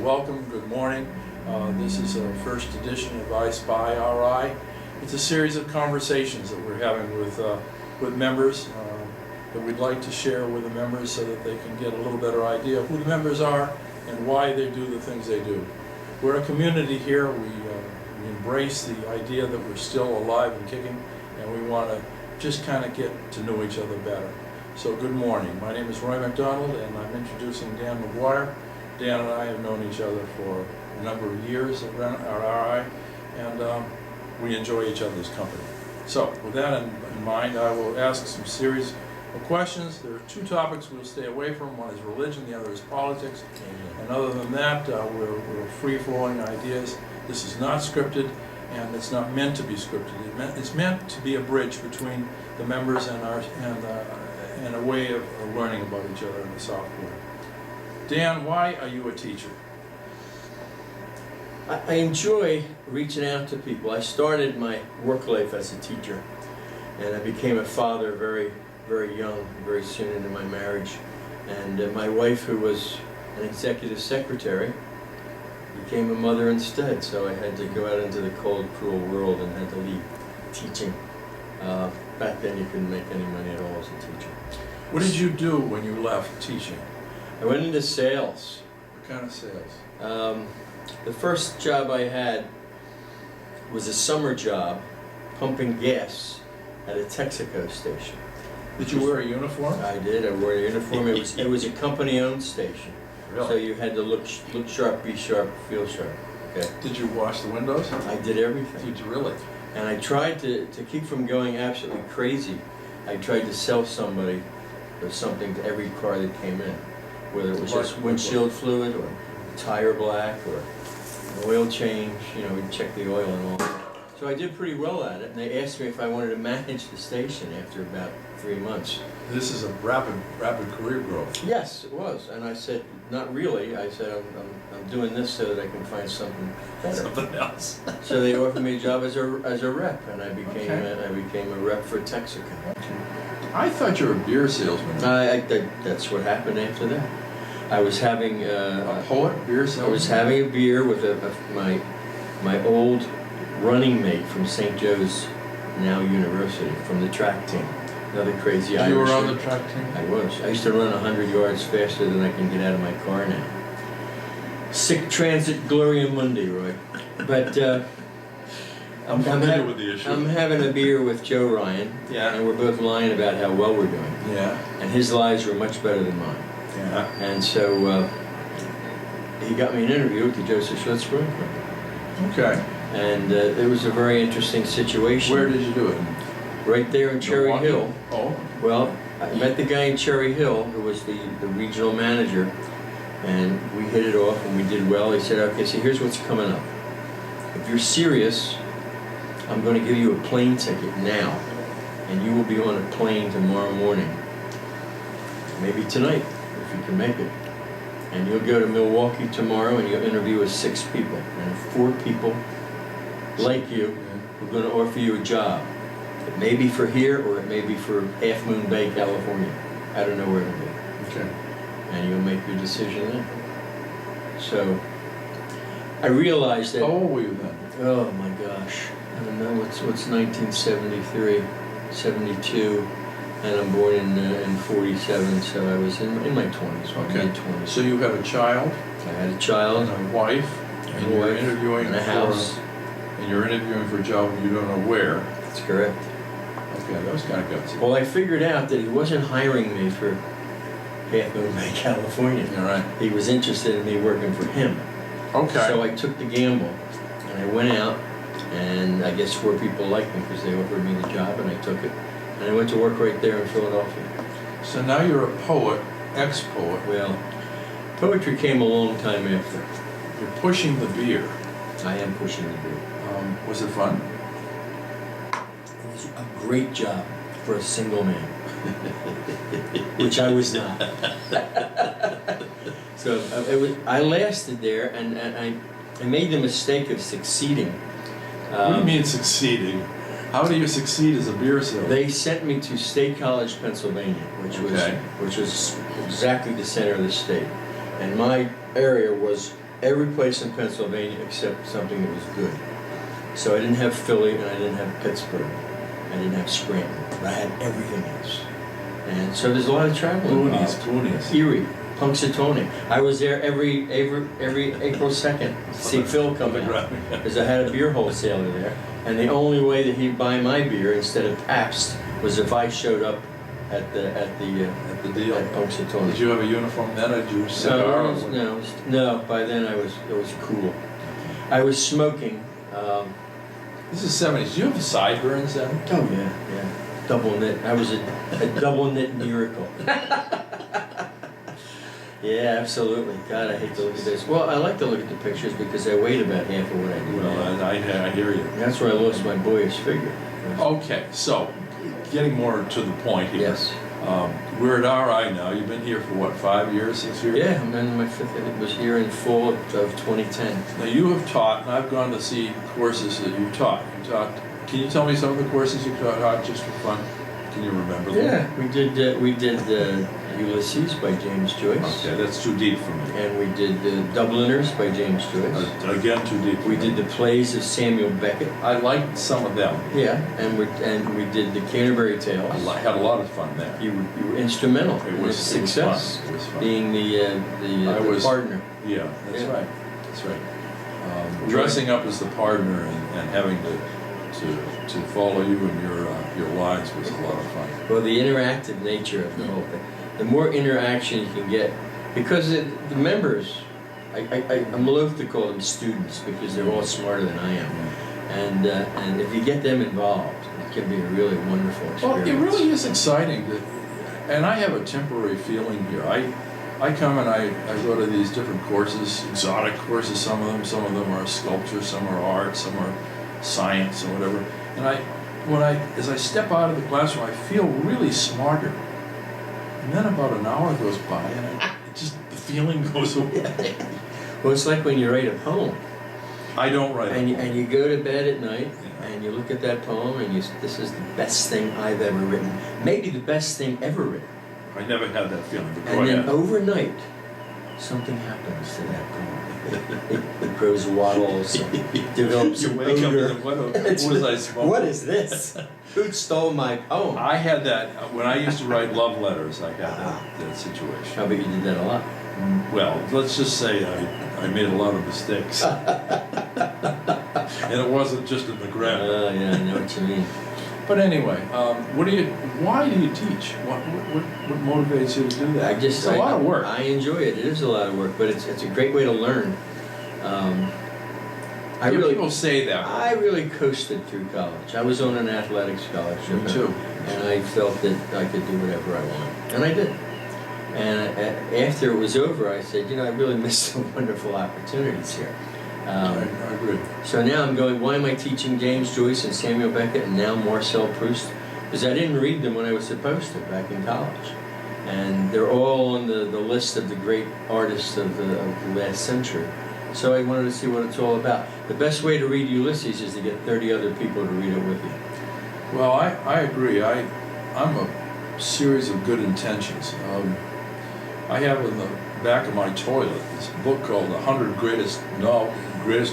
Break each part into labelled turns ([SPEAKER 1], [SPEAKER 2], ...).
[SPEAKER 1] Welcome, good morning. This is a first edition of I Spy RI. It's a series of conversations that we're having with members that we'd like to share with the members so that they can get a little better idea of who the members are and why they do the things they do. We're a community here. We embrace the idea that we're still alive and kicking, and we want to just kind of get to know each other better. So good morning. My name is Roy McDonald, and I'm introducing Dan McGuire. Dan and I have known each other for a number of years at RI, and we enjoy each other's company. So with that in mind, I will ask some series of questions. There are two topics we'll stay away from. One is religion, the other is politics. And other than that, we're free-flowing ideas. This is not scripted, and it's not meant to be scripted. It's meant to be a bridge between the members and a way of learning about each other in the software. Dan, why are you a teacher?
[SPEAKER 2] I enjoy reaching out to people. I started my work life as a teacher, and I became a father very, very young, very soon into my marriage. And my wife, who was an executive secretary, became a mother instead, so I had to go out into the cold, cruel world and had to leave teaching. Back then you couldn't make any money at all as a teacher.
[SPEAKER 1] What did you do when you left teaching?
[SPEAKER 2] I went into sales.
[SPEAKER 1] What kind of sales?
[SPEAKER 2] The first job I had was a summer job pumping gas at a Texaco station.
[SPEAKER 1] Did you wear a uniform?
[SPEAKER 2] I did. I wore a uniform. It was a company-owned station.
[SPEAKER 1] Really?
[SPEAKER 2] So you had to look sharp, be sharp, feel sharp. Okay.
[SPEAKER 1] Did you wash the windows?
[SPEAKER 2] I did everything.
[SPEAKER 1] Did you really?
[SPEAKER 2] And I tried to keep from going absolutely crazy. I tried to sell somebody or something to every car that came in, whether it was just windshield fluid or tire black or an oil change. You know, we'd check the oil and all. So I did pretty well at it, and they asked me if I wanted to manage the station after about 3 months.
[SPEAKER 1] This is a rapid career growth.
[SPEAKER 2] Yes, it was, and I said, not really. I said, I'm doing this so that I can find something better.
[SPEAKER 1] Something else.
[SPEAKER 2] So they offered me a job as a rep, and I became a rep for Texaco.
[SPEAKER 1] I thought you were a beer salesman.
[SPEAKER 2] That's what happened after that. I was having
[SPEAKER 1] A poet, beer salesman?
[SPEAKER 2] I was having a beer with my old running mate from St. Joe's, now University, from the track team. Another crazy Irish.
[SPEAKER 1] You were on the track team?
[SPEAKER 2] I was. I used to run 100 yards faster than I can get out of my car now. Sic transit gloria mundi, Roy. But
[SPEAKER 1] I'm familiar with the issue.
[SPEAKER 2] I'm having a beer with Joe Ryan,
[SPEAKER 1] Yeah.
[SPEAKER 2] and we're both lying about how well we're doing.
[SPEAKER 1] Yeah.
[SPEAKER 2] And his lies were much better than mine.
[SPEAKER 1] Yeah.
[SPEAKER 2] And so he got me an interview with the Joseph Schlitz Brewing Company.
[SPEAKER 1] Okay.
[SPEAKER 2] And it was a very interesting situation.
[SPEAKER 1] Where did you do it?
[SPEAKER 2] Right there in Cherry
[SPEAKER 1] Milwaukee?
[SPEAKER 2] Hill.
[SPEAKER 1] Oh.
[SPEAKER 2] Well, I met the guy in Cherry Hill who was the regional manager, and we hit it off and we did well. He said, okay, so here's what's coming up. If you're serious, I'm going to give you a plane ticket now, and you will be on a plane tomorrow morning. Maybe tonight, if you can make it. And you'll go to Milwaukee tomorrow and you'll interview with 6 people. And 4 people like you who are going to offer you a job. It may be for here or it may be for Half Moon Bay, California. I don't know where it'll be.
[SPEAKER 1] Okay.
[SPEAKER 2] And you'll make your decision then. So I realized that.
[SPEAKER 1] How old were you then?
[SPEAKER 2] Oh my gosh. I don't know, what's 1973, 72, and I'm born in 47, so I was in my 20s,
[SPEAKER 1] Okay.
[SPEAKER 2] mid-20s.
[SPEAKER 1] So you have a child
[SPEAKER 2] I had a child,
[SPEAKER 1] and a wife, and you're interviewing
[SPEAKER 2] and a house.
[SPEAKER 1] and you're interviewing for a job you don't know where.
[SPEAKER 2] That's correct.
[SPEAKER 1] Okay, that was kind of gutsy.
[SPEAKER 2] Well, I figured out that he wasn't hiring me for Half Moon Bay, California.
[SPEAKER 1] All right.
[SPEAKER 2] He was interested in me working for him.
[SPEAKER 1] Okay.
[SPEAKER 2] So I took the gamble, and I went out, and I guess 4 people liked me because they offered me the job, and I took it. And I went to work right there in Philadelphia.
[SPEAKER 1] So now you're a poet, ex-poet.
[SPEAKER 2] Well, poetry came a long time after.
[SPEAKER 1] You're pushing the beer.
[SPEAKER 2] I am pushing the beer.
[SPEAKER 1] Was it fun?
[SPEAKER 2] It was a great job for a single man, which I was not. So I lasted there, and I made the mistake of succeeding.
[SPEAKER 1] What do you mean succeeding? How do you succeed as a beer salesman?
[SPEAKER 2] They sent me to State College, Pennsylvania, which was exactly the center of the state, and my area was every place in Pennsylvania except something that was good. So I didn't have Philly, and I didn't have Pittsburgh. I didn't have Scranton, but I had everything else. And so there's a lot of traveling.
[SPEAKER 3] Goonies.
[SPEAKER 2] Erie, Punxsutawney. I was there every April 2nd to see Phil coming out, because I had a beer wholesaler there, and the only way that he'd buy my beer instead of Pabst was if I showed up at the
[SPEAKER 3] deal.
[SPEAKER 2] at Punxsutawney.
[SPEAKER 3] Did you have a uniform then, or did you cigar?
[SPEAKER 2] No. By then it was cool. I was smoking.
[SPEAKER 3] This is 70s. Did you have sideburns then?
[SPEAKER 2] Oh yeah. Double knit. I was a double knit miracle. Yeah, absolutely. God, I hate to look at this. Well, I like to look at the pictures because I weighed about half of what I do now.
[SPEAKER 3] Well, I hear you.
[SPEAKER 2] That's where I lost my boyish figure.
[SPEAKER 3] Okay, so getting more to the point here.
[SPEAKER 2] Yes.
[SPEAKER 3] We're at RI now. You've been here for what, 5 years, 6 years?
[SPEAKER 2] Yeah, I'm in my fifth. It was here in fall of 2010.
[SPEAKER 3] Now you have taught, and I've gone to see courses that you've taught. Can you tell me some of the courses you taught just for fun? Can you remember them?
[SPEAKER 2] Yeah, we did Ulysses by James Joyce.
[SPEAKER 3] Okay, that's too deep for me.
[SPEAKER 2] And we did Dubliners by James Joyce.
[SPEAKER 3] Again, too deep.
[SPEAKER 2] We did the plays of Samuel Beckett.
[SPEAKER 3] I liked some of them.
[SPEAKER 2] Yeah, and we did the Canterbury Tales.
[SPEAKER 3] I had a lot of fun there.
[SPEAKER 2] You were instrumental in its success,
[SPEAKER 3] It was fun.
[SPEAKER 2] being the partner.
[SPEAKER 3] Yeah, that's
[SPEAKER 2] Yeah.
[SPEAKER 3] right. That's right. Dressing up as the partner and having to follow you in your lines was a lot of fun.
[SPEAKER 2] Well, the interactive nature of the whole thing. The more interaction you can get, because the members, I'm loath to call them students because they're all smarter than I am, and if you get them involved, it can be a really wonderful experience.
[SPEAKER 3] Well, it really is exciting, and I have a temporary feeling here. I come and I go to these different courses, exotic courses, some of them are sculpture, some are art, some are science or whatever, and as I step out of the classroom, I feel really smarter. And then about an hour goes by, and the feeling goes away.
[SPEAKER 2] Well, it's like when you write a poem.
[SPEAKER 3] I don't write
[SPEAKER 2] And you go to bed at night,
[SPEAKER 3] Yeah.
[SPEAKER 2] and you look at that poem, and this is the best thing I've ever written. Maybe the best thing ever written.
[SPEAKER 3] I never had that feeling. But go
[SPEAKER 2] And then
[SPEAKER 3] ahead.
[SPEAKER 2] overnight, something happens to that poem. It grows wattles, and develops
[SPEAKER 3] You
[SPEAKER 2] an
[SPEAKER 3] wake up
[SPEAKER 2] odor.
[SPEAKER 3] and what was I smoking?
[SPEAKER 2] What is this? Who stole my poem?
[SPEAKER 3] I had that when I used to write love letters. I had that situation.
[SPEAKER 2] I bet you did that a lot.
[SPEAKER 3] Well, let's just say I made a lot of mistakes, and it wasn't just in the grammar.
[SPEAKER 2] Yeah, I know what you mean.
[SPEAKER 3] But anyway, why do you teach? What motivates you to do that? It's a lot of work.
[SPEAKER 2] I enjoy it. It is a lot of work, but it's a great way to learn.
[SPEAKER 3] People say that.
[SPEAKER 2] I really coasted through college. I was on an athletic scholarship.
[SPEAKER 3] Me too.
[SPEAKER 2] And I felt that I could do whatever I wanted. And I did. And after it was over, I said, I really missed some wonderful opportunities here.
[SPEAKER 3] I agree.
[SPEAKER 2] So now I'm going, why am I teaching James Joyce and Samuel Beckett and now Marcel Proust? Because I didn't read them when I was supposed to back in college. And they're all on the list of the great artists of the last century. So I wanted to see what it's all about. The best way to read Ulysses is to get 30 other people to read it with you.
[SPEAKER 3] Well, I agree. I'm a series of good intentions. I have in the back of my toilet this book called 100 Greatest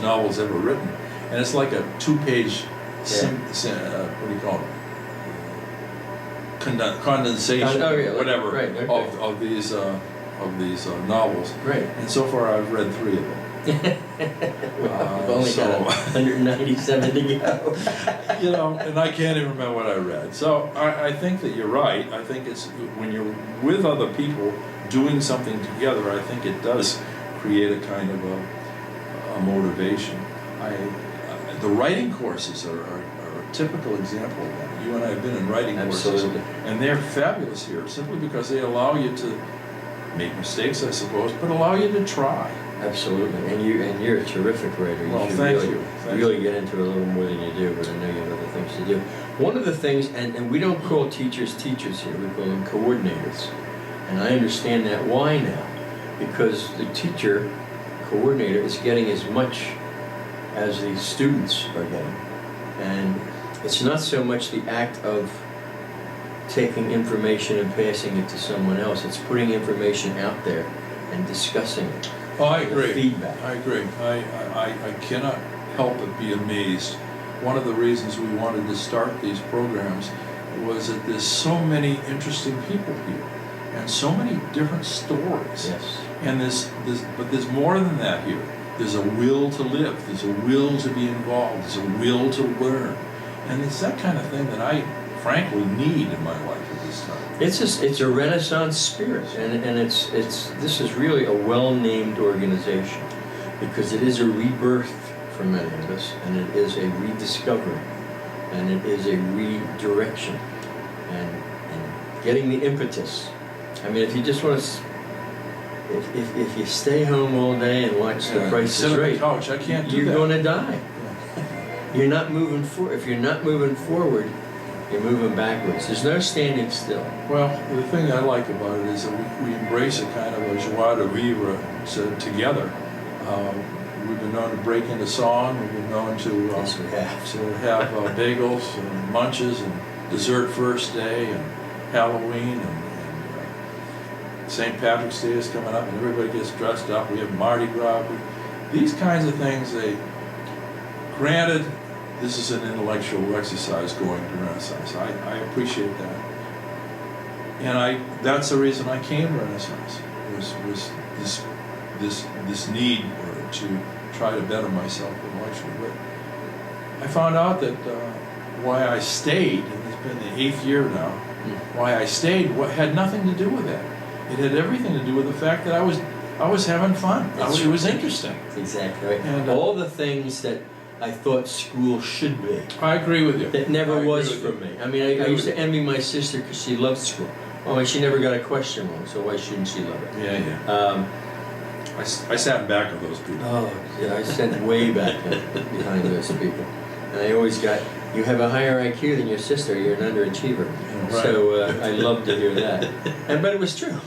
[SPEAKER 3] Novels Ever Written, and it's like a 2-page what do you call it? Condensation, whatever,
[SPEAKER 2] right, okay.
[SPEAKER 3] of these novels.
[SPEAKER 2] Right.
[SPEAKER 3] And so far, I've read 3 of them.
[SPEAKER 2] Well, we've only got 197 to go.
[SPEAKER 3] And I can't even remember what I read. So I think that you're right. I think it's when you're with other people doing something together, I think it does create a kind of a motivation. The writing courses are a typical example of that. You and I have been in writing courses, and they're fabulous here simply because they allow you to make mistakes, I suppose, but allow you to try.
[SPEAKER 2] Absolutely, and you're a terrific writer.
[SPEAKER 3] Well, thank you.
[SPEAKER 2] Really get into it a little more than you do, but I know you have other things to do. One of the things, and we don't call teachers teachers here, we call them coordinators. And I understand that. Why now? Because the teacher, coordinator, is getting as much as the students are getting. And it's not so much the act of taking information and passing it to someone else. It's putting information out there and discussing it.
[SPEAKER 1] Oh, I
[SPEAKER 2] the
[SPEAKER 1] agree.
[SPEAKER 2] feedback.
[SPEAKER 1] I agree. I cannot help but be amazed. One of the reasons we wanted to start these programs was that there's so many interesting people here and so many different stories.
[SPEAKER 2] Yes.
[SPEAKER 1] And but there's more than that here. There's a will to live. There's a will to be involved. There's a will to learn. And it's that kind of thing that I frankly need in my life at this time.
[SPEAKER 2] It's a Renaissance spirit, and this is really a well-named organization because it is a rebirth for many of us, and it is a rediscovery, and it is a redirection, and getting the impetus. I mean, if you just want to, if you stay home all day and watch The Price
[SPEAKER 1] sit
[SPEAKER 2] is
[SPEAKER 1] on
[SPEAKER 2] Right,
[SPEAKER 1] the couch. I can't do
[SPEAKER 2] you're
[SPEAKER 1] that.
[SPEAKER 2] going to die. You're not moving forward. If you're not moving forward, you're moving backwards. There's no standing still.
[SPEAKER 1] Well, the thing I like about it is that we embrace a kind of a joie de vivre together. We've been known to break into song. We've been known to
[SPEAKER 2] Yes, we have.
[SPEAKER 1] have bagels and munches and dessert first day and Halloween and St. Patrick's Day is coming up and everybody gets dressed up. We have Mardi Gras. These kinds of things, granted, this is an intellectual exercise going to Renaissance. I appreciate that. And that's the reason I came to Renaissance, was this need to try to better myself intellectually. But I found out that why I stayed, and it's been the 8th year now, why I stayed had nothing to do with that. It had everything to do with the fact that I was having fun. It was interesting.
[SPEAKER 2] Exactly right.
[SPEAKER 1] And,
[SPEAKER 2] all the things that I thought school should be.
[SPEAKER 1] I agree with you.
[SPEAKER 2] That never
[SPEAKER 1] I
[SPEAKER 2] was
[SPEAKER 1] agree
[SPEAKER 2] for
[SPEAKER 1] with
[SPEAKER 2] me.
[SPEAKER 1] you.
[SPEAKER 2] I mean, I used to envy my sister because she loved school. Oh, and she never got a question wrong, so why shouldn't she love it?
[SPEAKER 1] Yeah. I sat back of those people.
[SPEAKER 2] Oh, yeah, I sat way back behind those people. And I always got, you have a higher IQ than your sister, you're an underachiever.
[SPEAKER 1] Yeah, right.
[SPEAKER 2] So I loved to hear that. But it was true.